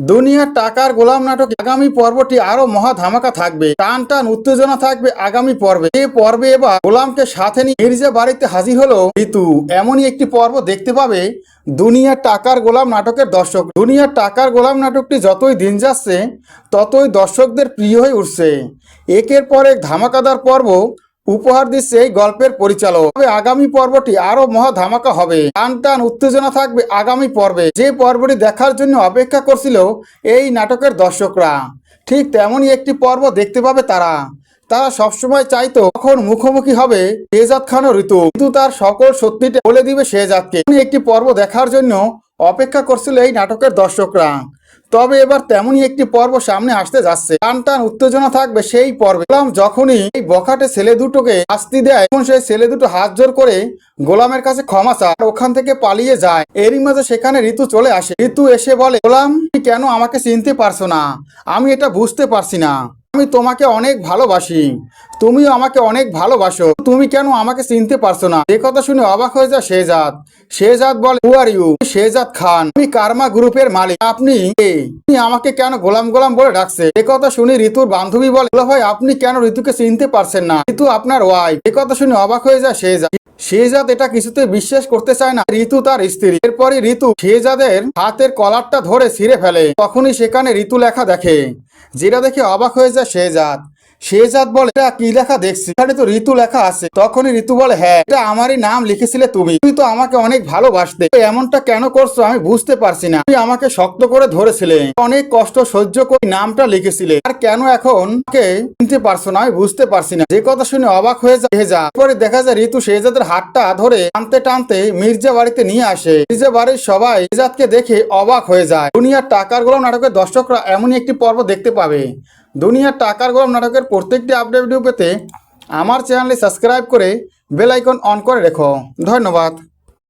দুনিয়ার টাকার গোলাম নাটক আগামী পর্বটি আরো মহা ধামাকা থাকবে। টান টান উত্তেজনা থাকবে আগামী পর্বে। এই পর্বে এবার গোলামকে সাথে নিয়ে মির্জা বাড়িতে হাজির হলো ঋতু। এমনই একটি পর্ব দেখতে পাবে দুনিয়ার টাকার গোলাম নাটকের দর্শক। দুনিয়ার টাকার গোলাম নাটকটি যতই দিন যাচ্ছে ততই দর্শকদের প্রিয় হয়ে উঠছে। একের পর এক ধামাকাদার পর্ব উপহার দিচ্ছে এই গল্পের পরিচালক। তবে আগামী পর্বটি আরো মহা ধামাকা হবে। টান টান উত্তেজনা থাকবে আগামী পর্বে। যে পর্বটি দেখার জন্য অপেক্ষা করছিল এই নাটকের দর্শকরা, ঠিক তেমনই একটি পর্ব দেখতে পাবে তারা। তারা সবসময় চাইতো কখন মুখোমুখি হবে শেহজাদ খান ও ঋতু। কিন্তু তার সকল সত্যিটা বলে দিবে শেহজাদকে। একটি পর্ব দেখার জন্য অপেক্ষা করছিল এই নাটকের দর্শকরা। তবে এবার তেমনই একটি পর্ব সামনে আসতে যাচ্ছে। টান টান উত্তেজনা থাকবে সেই পর্বে। গোলাম যখনই এই বখাটে ছেলে দুটোকে শাস্তি দেয়, তখন সেই ছেলে দুটো হাত জোর করে গোলামের কাছে ক্ষমা চায়, ওখান থেকে পালিয়ে যায়। এরই মাঝে সেখানে ঋতু চলে আসে। ঋতু এসে বলে, গোলাম তুমি কেন আমাকে চিনতে পারছো না? আমি এটা বুঝতে পারছি না। আমি তোমাকে অনেক ভালোবাসি, তুমিও আমাকে অনেক ভালোবাসো, তুমি কেন আমাকে চিনতে পারছো না? এ কথা শুনে অবাক হয়ে যায় শেহজাদ। শেহজাদ বলে, হু আর ইউ? শেহজাদ খান, আমি কার্মা গ্রুপের মালিক। আপনি আমাকে কেন গোলাম গোলাম বলে ডাকছে? এ কথা শুনে ঋতুর বান্ধবী বলে, ভাই আপনি কেন ঋতুকে চিনতে পারছেন না? ঋতু আপনার ওয়াইফ। এ কথা শুনে অবাক হয়ে যায় শেহজাদ। শেহজাদ এটা কিছুতে বিশ্বাস করতে চায় না ঋতু তার স্ত্রী। এরপরে ঋতু শেহজাদের হাতের কলারটা ধরে ছিঁড়ে ফেলে। তখনই সেখানে ঋতু লেখা দেখে, যেটা দেখে অবাক হয়ে যায় শেহজাদ। শেহজাদ বলে, এটা কি লেখা দেখছি? এখানে তো ঋতু লেখা আছে। তখনই ঋতু বলে, হ্যাঁ এটা আমারই নাম লিখেছিলে তুমি। তুমি তো আমাকে অনেক ভালোবাসতে, এমনটা কেন করছো আমি বুঝতে পারছি না। তুমি আমাকে শক্ত করে ধরেছিলে, অনেক কষ্ট সহ্য করে নামটা লিখেছিলে, আর কেন এখন চিনতে পারছো না আমি বুঝতে পারছি না। যে কথা শুনে অবাক হয়ে যায় শেহজাদ। পরে দেখা যায় ঋতু শেহজাদের হাতটা ধরে টানতে টানতে মির্জা বাড়িতে নিয়ে আসে। মির্জা বাড়ির সবাই শেহজাদকে দেখে অবাক হয়ে যায়। দুনিয়ার টাকার গোলাম নাটকের দর্শকরা এমনই একটি পর্ব দেখতে পাবে। দুনিয়ার টাকার গোলাম নাটকের প্রত্যেকটি আপডেট ভিডিও পেতে আমার চ্যানেলে সাবস্ক্রাইব করে বেল আইকন অন করে রেখো। ধন্যবাদ।